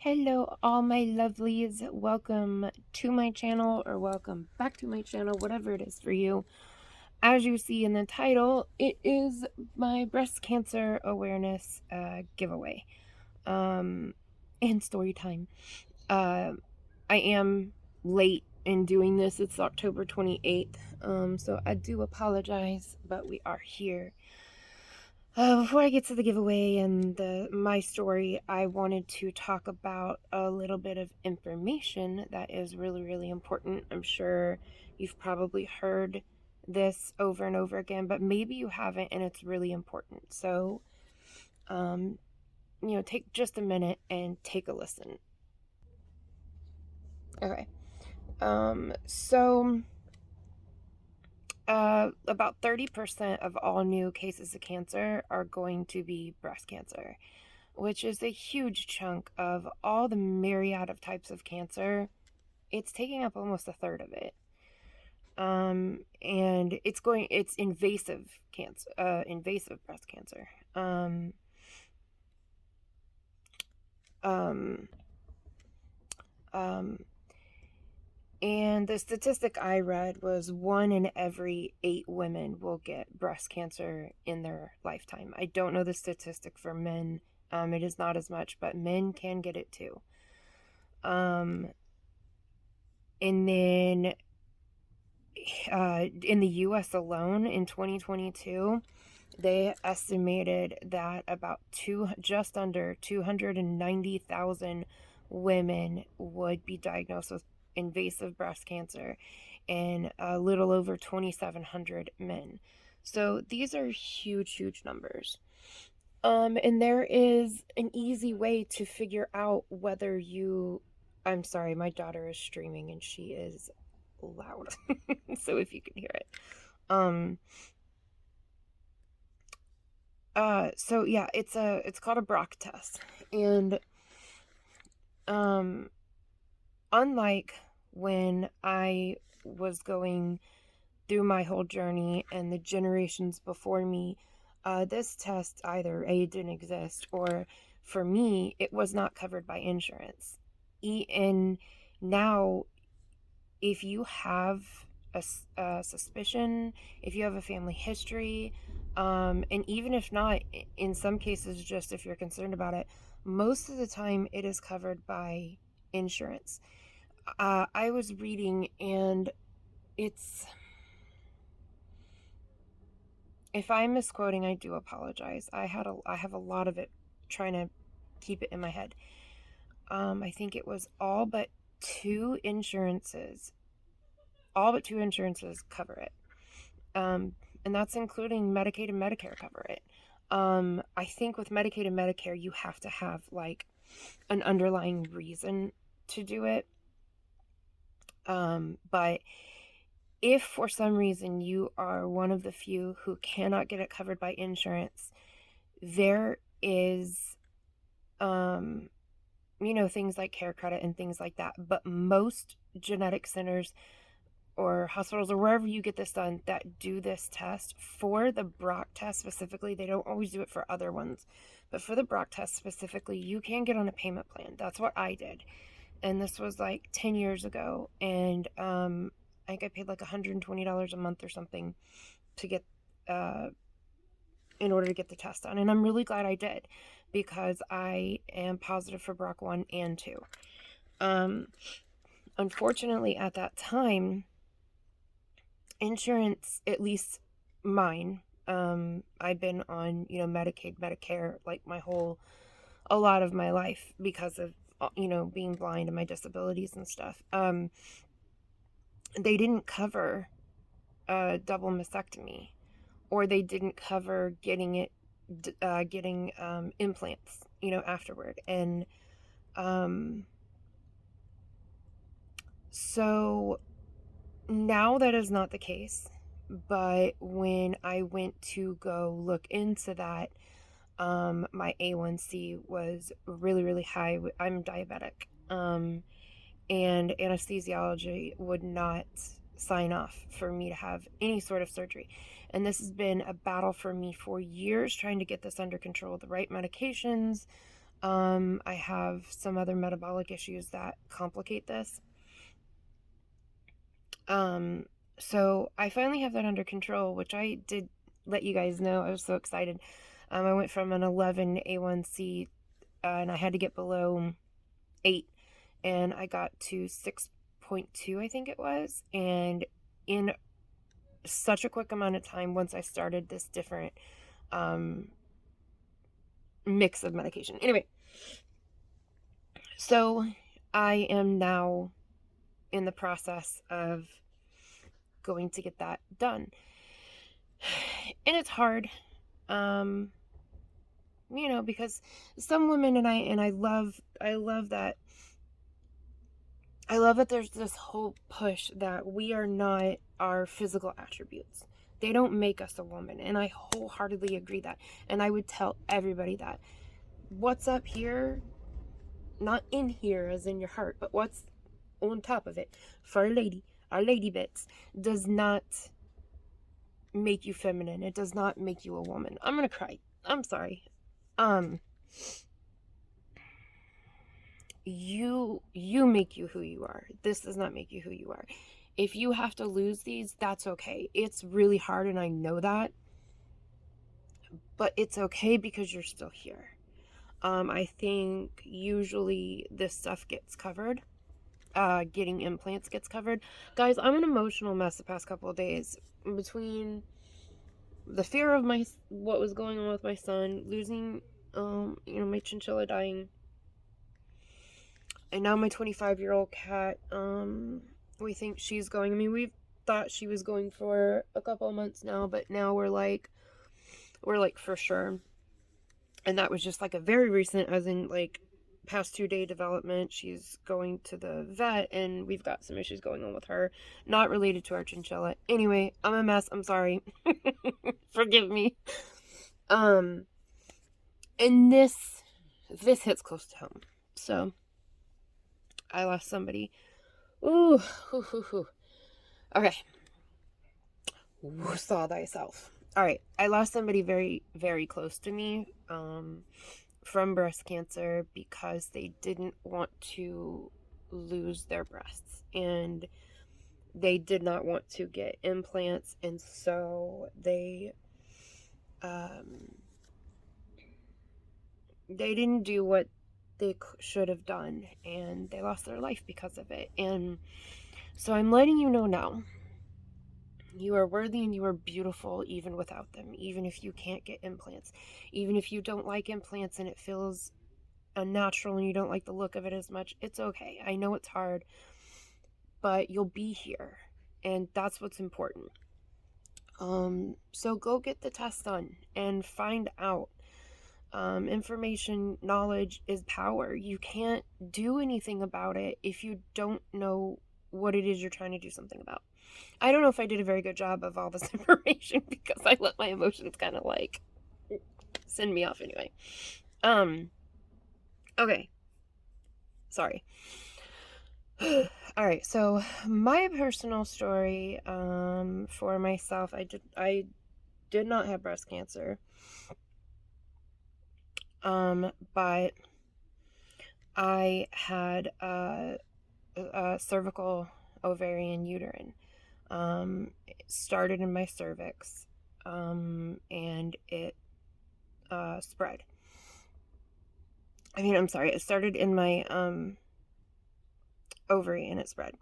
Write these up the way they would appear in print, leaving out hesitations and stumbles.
Hello, all my lovelies. Welcome to my channel, or welcome back to my channel, whatever it is for you. As you see in the title, it is my breast cancer awareness giveaway and story time. Uh, I am late in doing this. It's October 28th, so I do apologize, but we are here. Before I get to the giveaway and my story, I wanted to talk about a little bit of information that is really, really important. I'm sure you've probably heard this over and over again, but maybe you haven't, and it's really important. So, take just a minute and take a listen. Okay. So about 30% of all new cases of cancer are going to be breast cancer, which is a huge chunk of all the myriad of types of cancer. It's taking up almost a third of it. And it's invasive cancer, invasive breast cancer. Um, um, and the statistic I read was 1 in every 8 women will get breast cancer in their lifetime. I don't know the statistic for men. It is not as much, but men can get it too. And then in the US alone in 2022, they estimated that about just under 290,000 women would be diagnosed with invasive breast cancer and a little over 2,700 men. So these are huge, huge numbers. And there is an easy way to figure out whether I'm sorry, my daughter is streaming and she is loud. So if you can hear it. So yeah, it's called a Brock test. And unlike when I was going through my whole journey and the generations before me, this test either A, didn't exist, or for me, it was not covered by insurance. And now, if you have a suspicion, if you have a family history, and even if not, in some cases, just if you're concerned about it, most of the time it is covered by insurance. I was reading, and it's, if I'm misquoting, I do apologize. I have a lot of it trying to keep it in my head. I think it was all but two insurances cover it. And that's including Medicaid and Medicare cover it. I think with Medicaid and Medicare, you have to have like an underlying reason to do it. But if for some reason you are one of the few who cannot get it covered by insurance, there is, things like care credit and things like that. But most genetic centers or hospitals or wherever you get this done that do this test, for the Brock test specifically, they don't always do it for other ones, but for the Brock test specifically, you can get on a payment plan. That's what I did. And this was like 10 years ago. And I think I paid like $120 a month or something to get, in order to get the test done. And I'm really glad I did, because I am positive for Brock 1 and 2. Unfortunately, at that time, insurance, at least mine, I've been on, Medicaid, Medicare, like a lot of my life because of, being blind and my disabilities and stuff. They didn't cover a double mastectomy, or they didn't cover getting implants, afterward. And, so now that is not the case. But when I went to go look into that, my A1C was really, really high. I'm diabetic. And anesthesiology would not sign off for me to have any sort of surgery. And this has been a battle for me for years, trying to get this under control, the right medications, I have some other metabolic issues that complicate this. So I finally have that under control, which I did let you guys know. I was so excited. I went from an 11 A1C, and I had to get below 8, and I got to 6.2, I think it was. And in such a quick amount of time, once I started this different mix of medication. Anyway, so I am now in the process of going to get that done. And it's hard, because some women, and I love that. I love that there's this whole push that we are not our physical attributes. They don't make us a woman, and I wholeheartedly agree that. And I would tell everybody that. What's up here, not in here as in your heart, but what's on top of it for our lady bits, does not make you feminine. It does not make you a woman. I'm gonna cry. I'm sorry. You make you who you are. This does not make you who you are. If you have to lose these, that's okay. It's really hard, and I know that, but it's okay because you're still here. I think usually this stuff gets covered. Getting implants gets covered. Guys, I'm an emotional mess the past couple of days, between the fear of what was going on with my son, losing, my chinchilla dying, and now my 25-year-old cat. We think she's going. I mean, we've thought she was going for a couple of months now, but now we're like for sure. And that was just like a very recent, as in like past 2-day development. She's going to the vet, and we've got some issues going on with her, not related to our chinchilla. Anyway, I'm a mess. I'm sorry. Forgive me. And this hits close to home. So I lost somebody. Ooh. Okay. Saw thyself. All right. I lost somebody very, very close to me from breast cancer because they didn't want to lose their breasts, and they did not want to get implants, and so they didn't do what they should have done, and they lost their life because of it. And so I'm letting you know now, you are worthy and you are beautiful even without them, even if you can't get implants, even if you don't like implants and it feels unnatural and you don't like the look of it as much. It's okay. I know it's hard, but you'll be here, and that's what's important. So go get the test done and find out. Information, knowledge is power. You can't do anything about it if you don't know what it is you're trying to do something about. I don't know if I did a very good job of all this information because I let my emotions kind of like send me off anyway. Okay. Sorry. All right. So my personal story, for myself, I did not have breast cancer. But I had cervical, ovarian, uterine. It started in my cervix, and it spread. It started in my ovary, and it spread.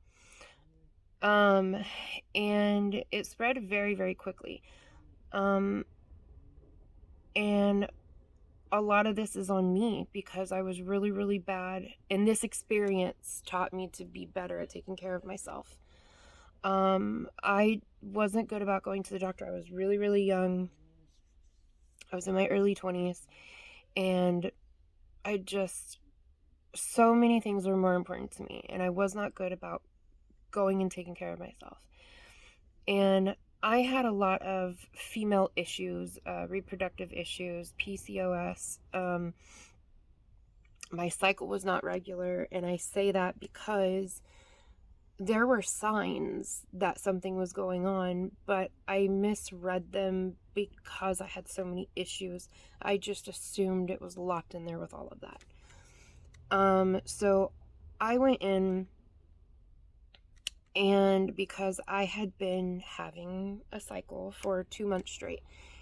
And it spread very, very quickly. And a lot of this is on me because I was really, really bad, and this experience taught me to be better at taking care of myself. I wasn't good about going to the doctor. I was really, really young. I was in my early 20s, and so many things were more important to me, and I was not good about going and taking care of myself. And I had a lot of female issues, reproductive issues, PCOS. My cycle was not regular, and I say that because there were signs that something was going on, but I misread them because I had so many issues. I just assumed it was locked in there with all of that. So I went in, and because I had been having a cycle for 2 months straight,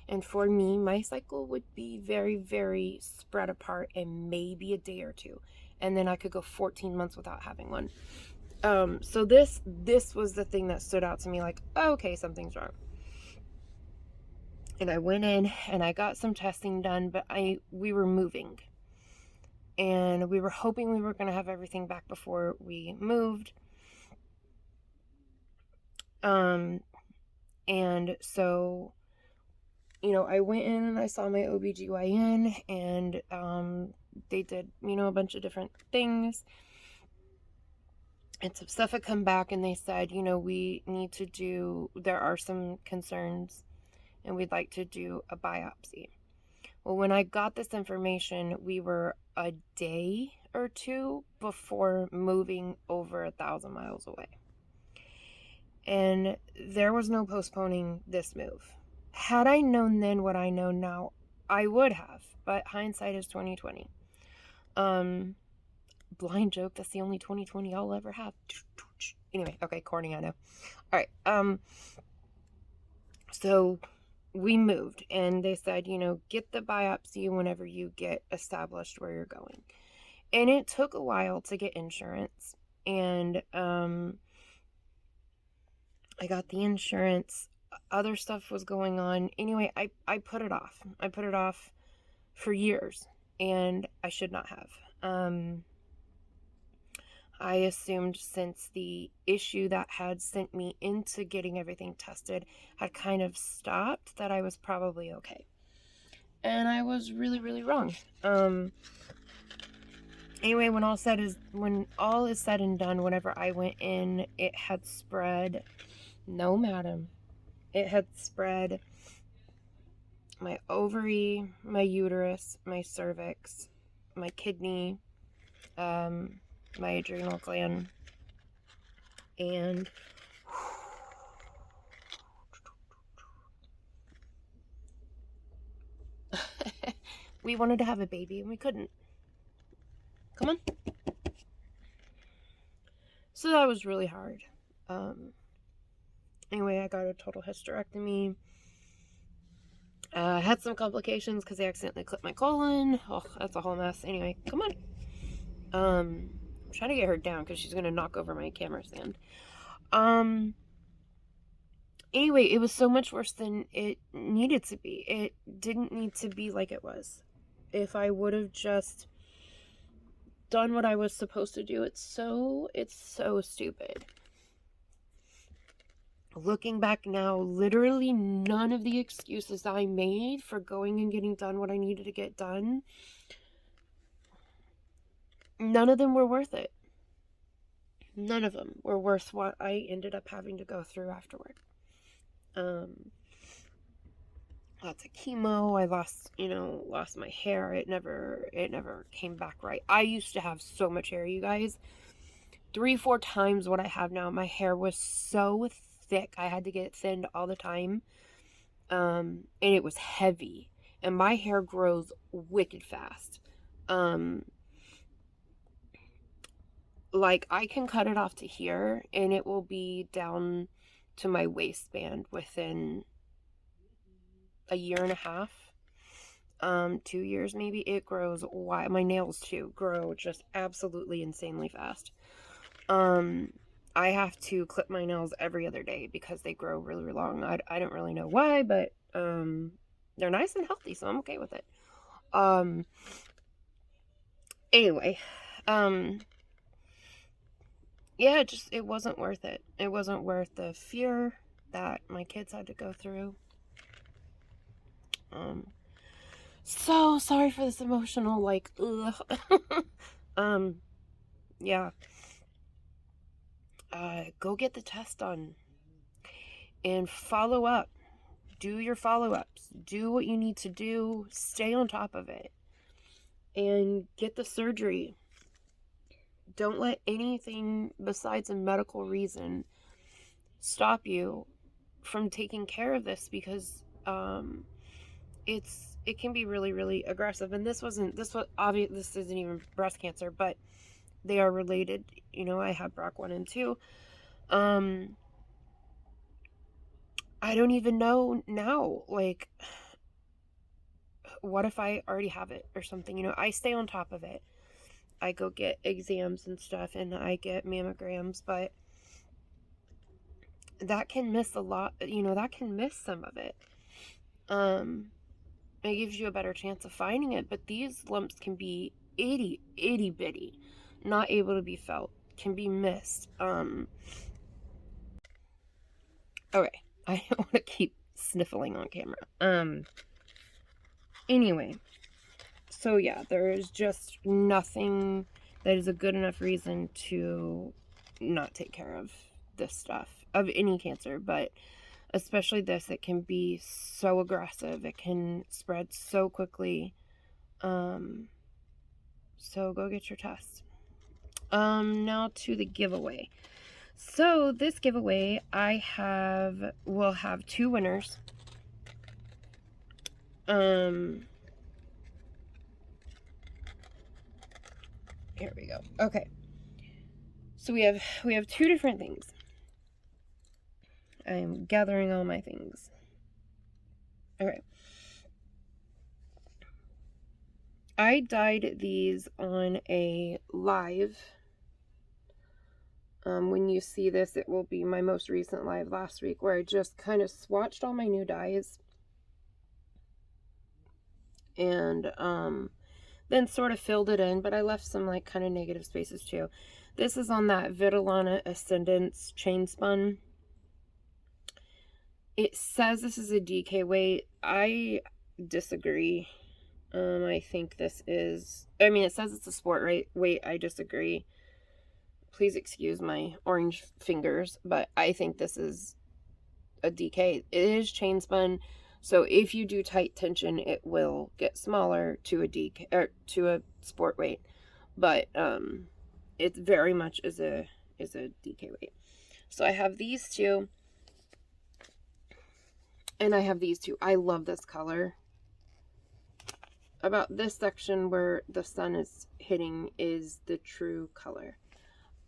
and for me, my cycle would be very, very spread apart and maybe a day or two, and then I could go 14 months without having one. So this was the thing that stood out to me, like, oh, okay, something's wrong. And I went in and I got some testing done, but we were moving, and we were hoping we were going to have everything back before we moved. And so, I went in and I saw my OBGYN, and they did, a bunch of different things. And some stuff had come back, and they said, we need to there are some concerns, and we'd like to do a biopsy. Well, when I got this information, we were a day or two before moving over 1,000 miles away. And there was no postponing this move. Had I known then what I know now, I would have, but hindsight is 2020. Blind joke, that's the only 2020 I'll ever have. Anyway, okay, corny, I know. All right, so we moved, and they said, get the biopsy whenever you get established where you're going. And it took a while to get insurance, and I got the insurance. Other stuff was going on. Anyway, I put it off. I put it off for years, and I should not have. I assumed since the issue that had sent me into getting everything tested had kind of stopped, that I was probably okay. And I was really, really wrong. Anyway, when all is said and done, whenever I went in, it had spread. No, madam. It had spread my ovary, my uterus, my cervix, my kidney, my adrenal gland, and we wanted to have a baby and we couldn't. Come on. So that was really hard. Anyway, I got a total hysterectomy. I had some complications because they accidentally clipped my colon. Oh, that's a whole mess. Anyway, come on. I'm trying to get her down because she's going to knock over my camera stand. Anyway, it was so much worse than it needed to be. It didn't need to be like it was. If I would have just done what I was supposed to do, it's so stupid. Looking back now, literally none of the excuses I made for going and getting done what I needed to get done, none of them were worth it. None of them were worth what I ended up having to go through afterward. Lots of chemo. I lost my hair. It never came back right. I used to have so much hair, you guys. 3-4 times what I have now. My hair was so thick. I had to get it thinned all the time. And it was heavy. And my hair grows wicked fast. Like, I can cut it off to here, and it will be down to my waistband within a year and a half, 2 years maybe. It grows wild. My nails too grow just absolutely insanely fast. I have to clip my nails every other day because they grow really, really long. I don't really know why, but they're nice and healthy, so I'm okay with it. Anyway, yeah, it wasn't worth it. It wasn't worth the fear that my kids had to go through. So sorry for this emotional, like, ugh. Yeah. Go get the test done and follow up. Do your follow-ups. Do what you need to do. Stay on top of it. And get the surgery. Don't let anything besides a medical reason stop you from taking care of this, because It can be really, really aggressive. And this was obvious. This isn't even breast cancer, but they are related. You know, I have BRCA1 and 2. I don't even know now, like, what if I already have it or something? You know, I stay on top of it. I go get exams and stuff, and I get mammograms, but that can miss a lot, you know, that can miss some of it. It gives you a better chance of finding it, but these lumps can be itty bitty, not able to be felt, can be missed. Okay, I don't want to keep sniffling on camera. Anyway, so yeah, there is just nothing that is a good enough reason to not take care of this stuff, of any cancer, but especially this. It can be so aggressive, it can spread so quickly. So go get your test. Now to the giveaway. So this giveaway, will have 2 winners. Here we go. Okay. So we have 2 different things. I'm gathering all my things. Okay. I dyed these on a live. When you see this, it will be my most recent live last week, where I just kind of swatched all my new dyes. And then sort of filled it in, but I left some like kind of negative spaces too. This is on that Vitellana Ascendance chain spun. It says this is a DK weight. I disagree. I think this is, I mean, it says it's a sport weight. I disagree. Please excuse my orange fingers, but I think this is a DK. It is chain spun, so if you do tight tension, it will get smaller to a DK or to a sport weight, but it very much is a DK weight. So I have these 2, and I have these 2. I love this color. About this section where the sun is hitting is the true color.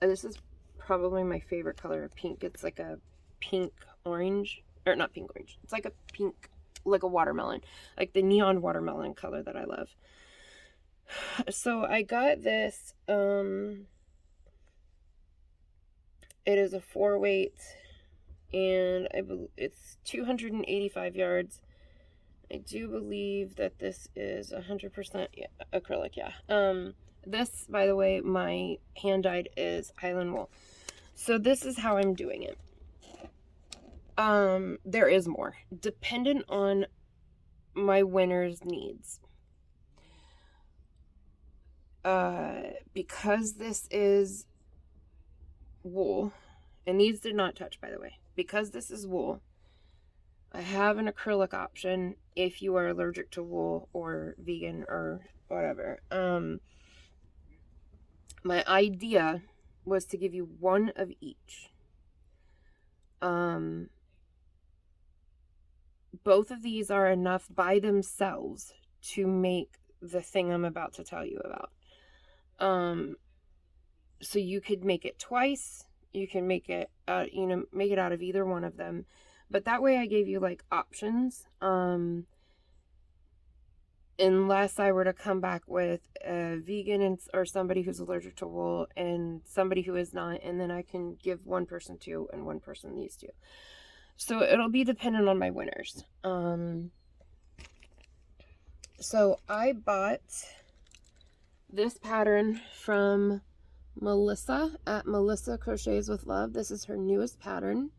This is probably my favorite color of pink. It's like a pink orange, or not pink orange. It's like a pink, like a watermelon, like the neon watermelon color that I love. So I got this. It is a 4 weight, and I believe it's 285 yards. I do believe that this is 100% acrylic, yeah. This, by the way, my hand dyed is Highland wool. So this is how I'm doing it. There is more, dependent on my winner's needs. Because this is wool, and these did not touch, by the way. Because this is wool, I have an acrylic option if you are allergic to wool or vegan or whatever. My idea was to give you 1 of each. Both of these are enough by themselves to make the thing I'm about to tell you about. So you could make it twice. You can make it, make it out of either one of them. But that way I gave you like options. Unless I were to come back with a vegan or somebody who's allergic to wool and somebody who is not, and then I can give one person 2 and one person these 2. So it'll be dependent on my winners. So I bought this pattern from Melissa at Melissa Crochets with Love. This is her newest pattern.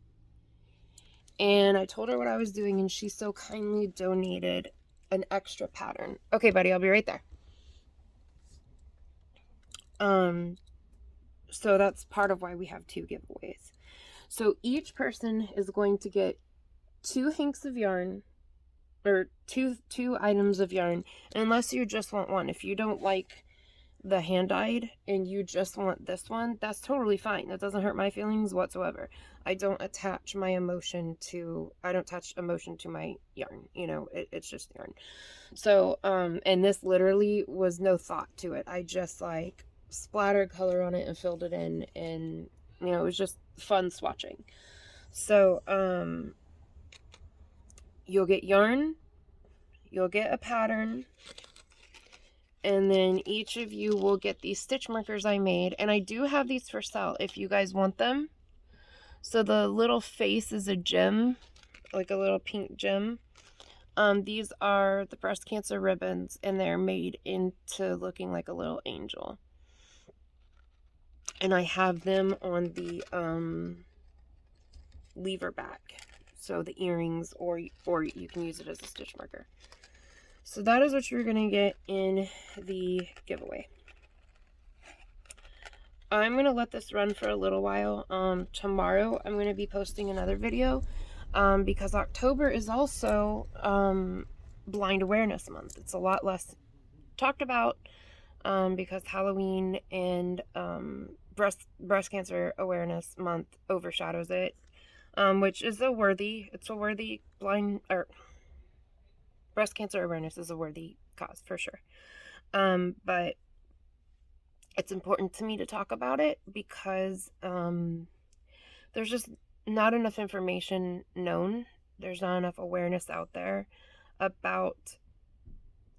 And I told her what I was doing, and she so kindly donated an extra pattern. Okay, buddy, I'll be right there. So that's part of why we have 2 giveaways. So each person is going to get 2 hanks of yarn, or two items of yarn, unless you just want one. If you don't like the hand-dyed and you just want this one, that's totally fine. That doesn't hurt my feelings whatsoever. I don't attach emotion to my yarn. It's just yarn. So, and this literally was no thought to it. I just like splattered color on it and filled it in, and it was just fun swatching. So, you'll get yarn, you'll get a pattern, and then each of you will get these stitch markers I made. And I do have these for sale if you guys want them. So the little face is a gem, like a little pink gem. These are the breast cancer ribbons, and they're made into looking like a little angel. And I have them on the lever back, so the earrings, or you can use it as a stitch marker. So that is what you're going to get in the giveaway. I'm going to let this run for a little while. Tomorrow I'm going to be posting another video because October is also Blind Awareness Month. It's a lot less talked about because Halloween and Breast Cancer Awareness Month overshadows it, which is a worthy breast cancer awareness is a worthy cause for sure. But it's important to me to talk about it because there's just not enough information known. There's not enough awareness out there about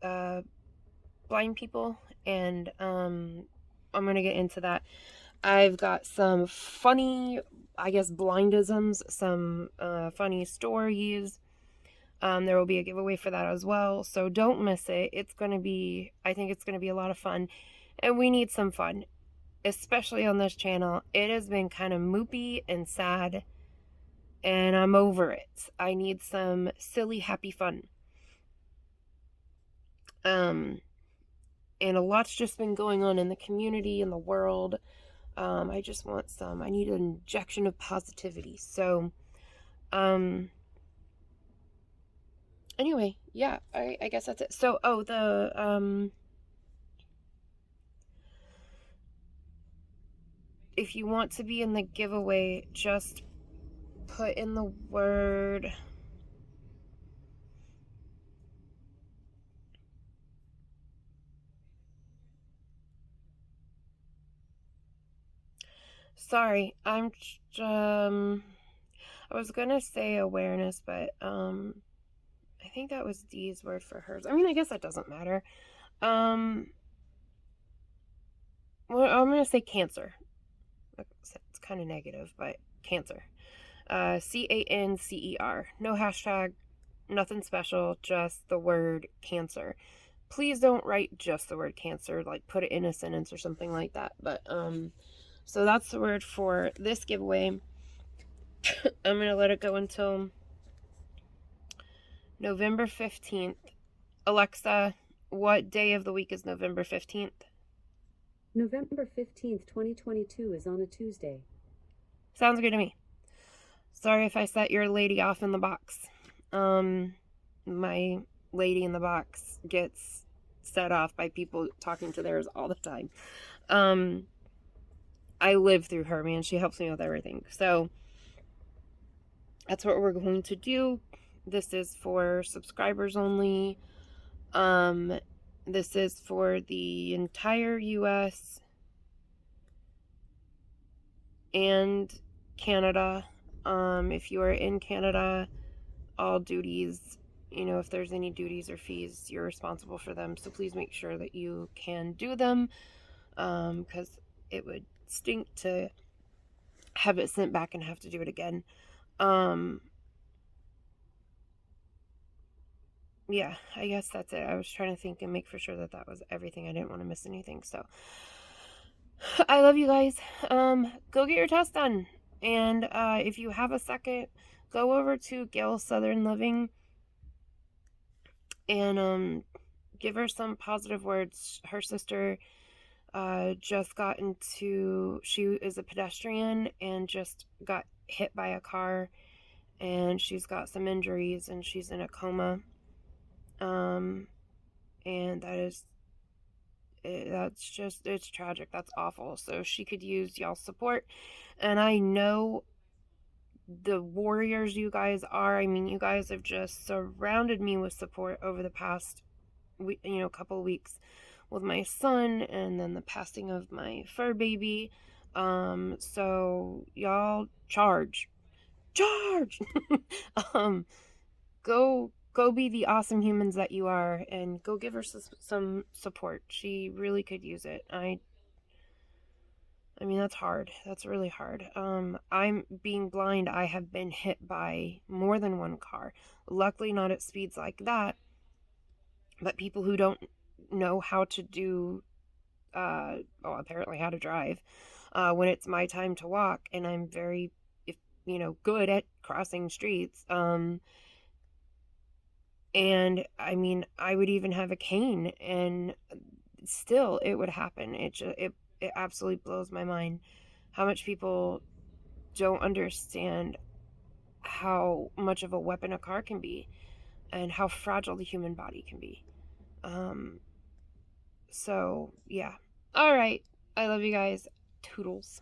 blind people, and I'm going to get into that. I've got some funny, I guess, blindisms, some funny stories. There will be a giveaway for that as well, so don't miss it. I think it's going to be a lot of fun, and we need some fun, especially on this channel. It has been kind of moopy and sad, and I'm over it. I need some silly, happy fun. And a lot's just been going on in the community, in the world. I just want I need an injection of positivity. So, anyway, yeah, I guess that's it. So, if you want to be in the giveaway, just put in the word sorry, I was gonna say awareness, but I think that was Dee's word for hers. I mean, I guess that doesn't matter. Well, I'm gonna say cancer. It's kind of negative, but cancer. CANCER. No hashtag, nothing special, just the word cancer. Please don't write just the word cancer, like put it in a sentence or something like that. But so that's the word for this giveaway. I'm gonna let it go until November 15th. Alexa, what day of the week is November 15th? November 15th, 2022 is on a Tuesday. Sounds good to me. Sorry if I set your lady off in the box. My lady in the box gets set off by people talking to theirs all the time. I live through her, man. She helps me with everything. So that's what we're going to do. This is for subscribers only. This is for the entire US and Canada. If you are in Canada, all duties, if there's any duties or fees, you're responsible for them. So please make sure that you can do them, because it would stink to have it sent back and have to do it again. Yeah, I guess that's it. I was trying to think and make for sure that that was everything. I didn't want to miss anything. So I love you guys. Go get your test done. And if you have a second, go over to Gail Southern Living and give her some positive words. Her sister just got she is a pedestrian and just got hit by a car, and she's got some injuries and she's in a coma. And it's tragic. That's awful. So she could use y'all's support. And I know the warriors you guys are. I mean, you guys have just surrounded me with support over the past couple weeks with my son and then the passing of my fur baby. So y'all charge. um, go be the awesome humans that you are, and go give her some support. She really could use it. I mean, that's hard. That's really hard. I'm being blind. I have been hit by more than one car. Luckily, not at speeds like that, but people who don't know how to do, apparently how to drive, when it's my time to walk, and I'm very, if good at crossing streets. And I mean, I would even have a cane, and still it would happen. It absolutely blows my mind how much people don't understand how much of a weapon a car can be and how fragile the human body can be. Um, so yeah. All right. I love you guys. Toodles.